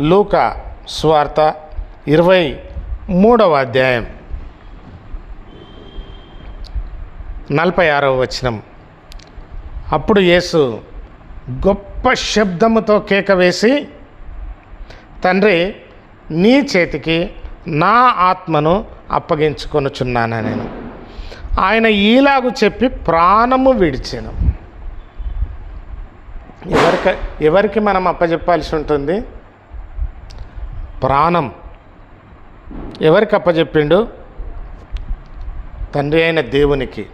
లూకా సువార్త 23వ అధ్యాయం 46వ వచనం. అప్పుడు యేసు గొప్ప శబ్దముతో కేక వేసి, తండ్రి, నీ చేతికి నా ఆత్మను అప్పగించుకొనుచున్నాను నేను. ఆయన ఈలాగు చెప్పి ప్రాణము విడిచెను. ఎవరికి మనం అప్పచెప్పాల్సి ఉంటుంది? ప్రాణం. ఎవరికి అప్పచెప్పిండు? తండ్రి అయిన దేవునికి.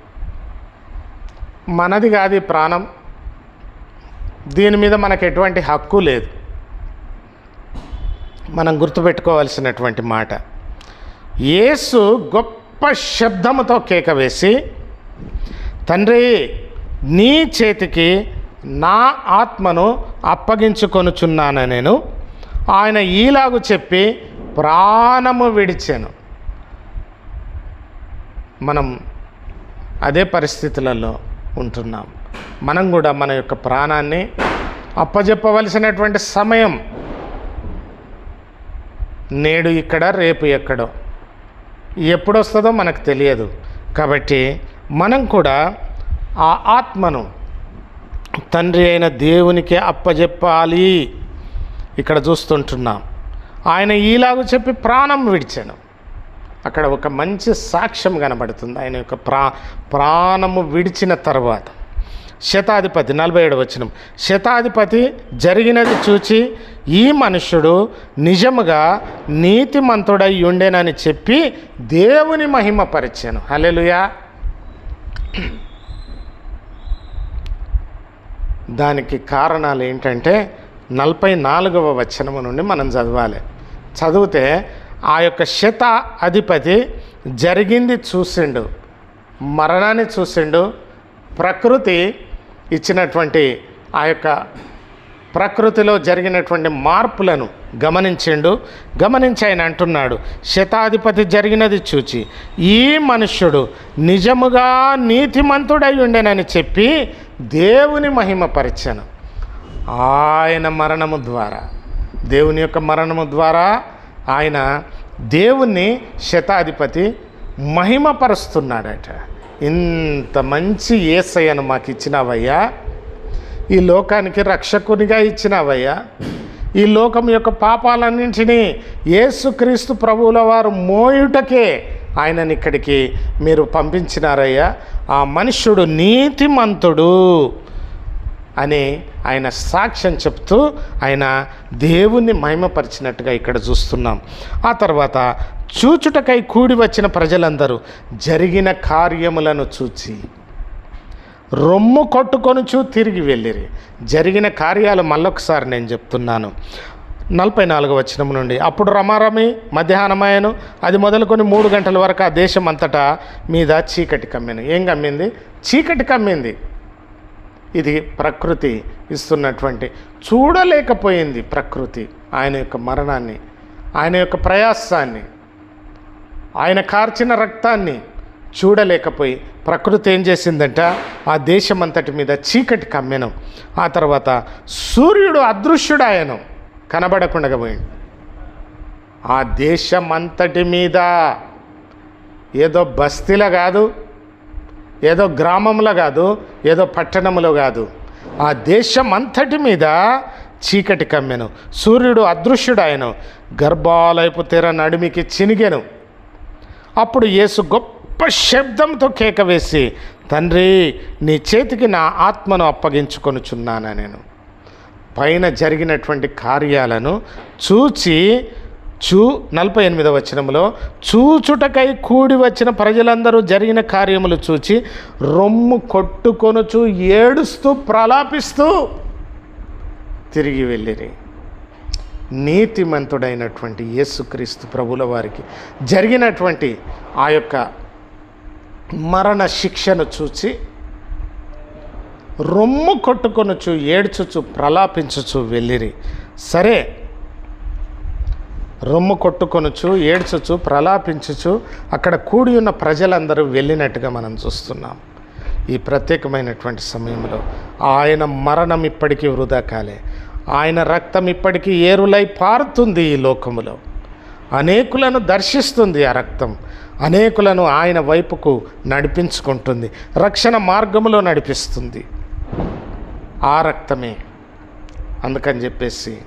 మనది కాదు ఈ ప్రాణం. దీని మీద మనకు ఎటువంటి హక్కు లేదు. మనం గుర్తుపెట్టుకోవాల్సినటువంటి మాట. యేసు గొప్ప శబ్దముతో కేక వేసి, తండ్రి, నీ చేతికి నా ఆత్మను అప్పగించుకొనుచున్నాను నేను. ఆయన ఈలాగు చెప్పి ప్రాణము విడిచెను. మనం అదే పరిస్థితులలో ఉంటున్నాం. మనం కూడా మన యొక్క ప్రాణాన్ని అప్పజెప్పవలసినటువంటి సమయం నేడు ఇక్కడ, రేపు ఎక్కడో, ఎప్పుడు వస్తుందో మనకు తెలియదు. కాబట్టి మనం కూడా ఆ ఆత్మను తండ్రి అయిన దేవునికి అప్పజెప్పాలి. ఇక్కడ చూస్తుంటున్నాం. ఆయన ఈలాగు చెప్పి ప్రాణం విడిచాను. అక్కడ ఒక మంచి సాక్ష్యం కనబడుతుంది. ఆయన యొక్క ప్రాణము విడిచిన తర్వాత శతాధిపతి 47వ వచనం. శతాధిపతి జరిగినది చూచి, ఈ మనుష్యుడు నిజముగా నీతిమంతుడై ఉండేనని చెప్పి దేవుని మహిమపరిచాను. హల్లెలూయా. దానికి కారణాలు ఏంటంటే 44వ వచనము నుండి మనం చదవాలి. చదివితే ఆ యొక్క శతాధిపతి జరిగింది చూసిండు, మరణాన్ని చూసిండు, ప్రకృతి ఇచ్చినటువంటి ఆ యొక్క ప్రకృతిలో జరిగినటువంటి మార్పులను గమనించి ఆయన అంటున్నాడు, శతాధిపతి జరిగినది చూచి ఈ మనుష్యుడు నిజముగా నీతిమంతుడై ఉండేనని చెప్పి దేవుని మహిమపరిచాను. ఆయన మరణము ద్వారా, దేవుని యొక్క మరణము ద్వారా ఆయన దేవుణ్ణి శతాధిపతి మహిమపరుస్తున్నాడట. ఇంత మంచి యేసయ్యను మాకు ఇచ్చినావయ్యా, ఈ లోకానికి రక్షకునిగా ఇచ్చినావయ్యా, ఈ లోకం యొక్క పాపాలన్నింటినీ యేసుక్రీస్తు ప్రభువుల వారు మోయుటకే ఆయనని ఇక్కడికి మీరు పంపించినారయ్యా. ఆ మనుష్యుడు నీతిమంతుడు అని ఆయన సాక్ష్యం చెప్తూ ఆయన దేవుణ్ణి మహిమపరిచినట్టుగా ఇక్కడ చూస్తున్నాం. ఆ తర్వాత చూచుటకై కూడి వచ్చిన ప్రజలందరూ జరిగిన కార్యములను చూచి రొమ్ము కొట్టుకొనుచు తిరిగి వెళ్ళిరి. జరిగిన కార్యాలు మళ్ళొకసారి నేను చెప్తున్నాను. 44వ వచనం నుండి. అప్పుడు రమారమి మధ్యాహ్నమయ్యను, అది మొదలుకొని 3 గంటల వరకు ఆ దేశం అంతటా మీద చీకటి కమ్మింది. ఏం కమ్మింది? చీకటి కమ్మింది. ఇది ప్రకృతి ఇస్తున్నటువంటి, చూడలేకపోయింది ప్రకృతి ఆయన యొక్క మరణాన్ని, ఆయన యొక్క ప్రయాసాన్ని, ఆయన కార్చిన రక్తాన్ని చూడలేకపోయి ప్రకృతి ఏం చేసిందంట, ఆ దేశమంతటి మీద చీకటి కమ్మెను. ఆ తర్వాత సూర్యుడు అదృశ్యుడాయను, కనబడకుండా పోయింది. ఆ దేశమంతటి మీద, ఏదో బస్తీలో కాదు, ఏదో గ్రామంలో కాదు, ఏదో పట్టణంలో కాదు, ఆ దేశం అంతటి మీద చీకటి కమ్మెను. సూర్యుడు అదృశ్యుడాయను, గర్భాలయపు తెర నడిమికి చినిగెను. అప్పుడు యేసు గొప్ప శబ్దంతో కేక వేసి, తండ్రి, నీ చేతికి నా ఆత్మను అప్పగించుకొనుచున్నాను. నేను పైన జరిగినటువంటి కార్యాలను చూచి 48వ వచనంలో, చూచుటకై కూడి వచ్చిన ప్రజలందరూ జరిగిన కార్యములు చూచి రొమ్ము కొట్టుకొనుచు ఏడుస్తూ ప్రలాపిస్తూ తిరిగి వెళ్ళిరి. నీతిమంతుడైనటువంటి యేసుక్రీస్తు ప్రభుల వారికి జరిగినటువంటి ఆ యొక్క మరణ శిక్షను చూచి రొమ్ము కొట్టుకొనుచు ఏడ్చుచు ప్రలాపించుచు వెళ్ళిరి. సరే, రొమ్ము కొట్టుకొనుచు ఏడ్చుచు ప్రలాపించుచు అక్కడ కూడి ఉన్న ప్రజలందరూ వెళ్ళినట్టుగా మనం చూస్తున్నాం. ఈ ప్రత్యేకమైనటువంటి సమయంలో ఆయన మరణం ఇప్పటికీ వృధా కాలే. ఆయన రక్తం ఇప్పటికీ ఏరులై పారుతుంది ఈ లోకములో. అనేకులను దర్శిస్తుంది ఆ రక్తం, అనేకులను ఆయన వైపుకు నడిపించుకుంటుంది, రక్షణ మార్గములో నడిపిస్తుంది ఆ రక్తమే. అందుకని చెప్పేసి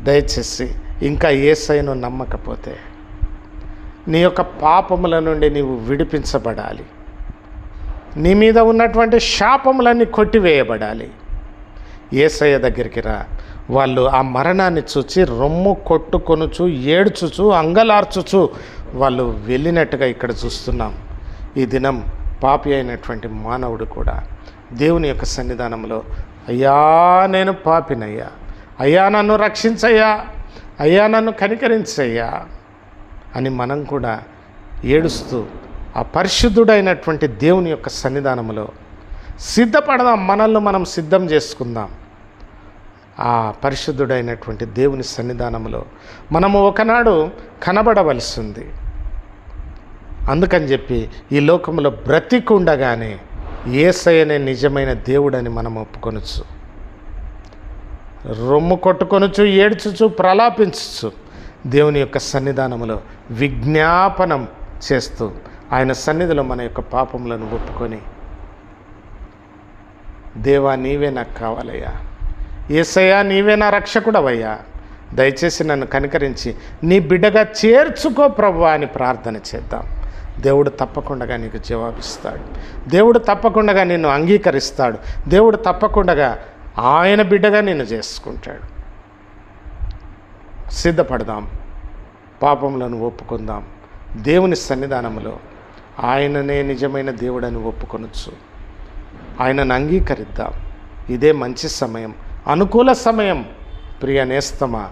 దయచేసి ఇంకా యేసయ్యను నమ్మకపోతే నీ యొక్క పాపముల నుండి నీవు విడిపించబడాలి. నీ మీద ఉన్నటువంటి శాపములన్నీ కొట్టివేయబడాలి. యేసయ్య దగ్గరికి రా. వాళ్ళు ఆ మరణాన్ని చూచి రొమ్ము కొట్టుకొనుచు ఏడ్చుచు అంగలార్చుచు వాళ్ళు వెళ్ళినట్టుగా ఇక్కడ చూస్తున్నాం. ఈ దినం పాపి అయినటువంటి మానవుడు కూడా దేవుని యొక్క సన్నిధానంలో, అయ్యా నేను పాపినయ్యా, అయ్యా నన్ను రక్షించయ్యా, అయ్యా నన్ను కనికరించయ్యా అని మనం కూడా ఏడుస్తూ ఆ పరిశుద్ధుడైనటువంటి దేవుని యొక్క సన్నిధానంలో సిద్ధపడదాం. మనల్ని మనం సిద్ధం చేసుకుందాం. ఆ పరిశుద్ధుడైనటువంటి దేవుని సన్నిధానంలో మనము ఒకనాడు కనబడవలసి ఉంది. అందుకని చెప్పి ఈ లోకంలో బ్రతికుండగానే యేసయ్యనే నిజమైన దేవుడని మనం ఒప్పుకొనొచ్చు. రొమ్ము కొట్టుకొనుచు ఏడ్చుచు ప్రలాపించు దేవుని యొక్క సన్నిధానంలో విజ్ఞాపనం చేస్తూ ఆయన సన్నిధిలో మన యొక్క పాపములను ఒప్పుకొని, దేవా నీవే నాకు కావాలయ్యా, యేసయ్యా నీవే నా రక్షకుడవయ్యా, దయచేసి నన్ను కనికరించి నీ బిడ్డగా చేర్చుకో ప్రభువా అని ప్రార్థన చేద్దాం. దేవుడు తప్పకుండా నీకు జవాబిస్తాడు. దేవుడు తప్పకుండా నిన్ను అంగీకరిస్తాడు. దేవుడు తప్పకుండా ఆయన బిడ్డగా నిన్ను చేసుకుంటాడు. సిద్ధపడదాం, పాపములను ఒప్పుకుందాం. దేవుని సన్నిధానంలో ఆయననే నిజమైన దేవుడని ఒప్పుకొనొచ్చు. ఆయనను అంగీకరిద్దాం. ఇదే మంచి సమయం, అనుకూల సమయం. ప్రియ నేస్తమా,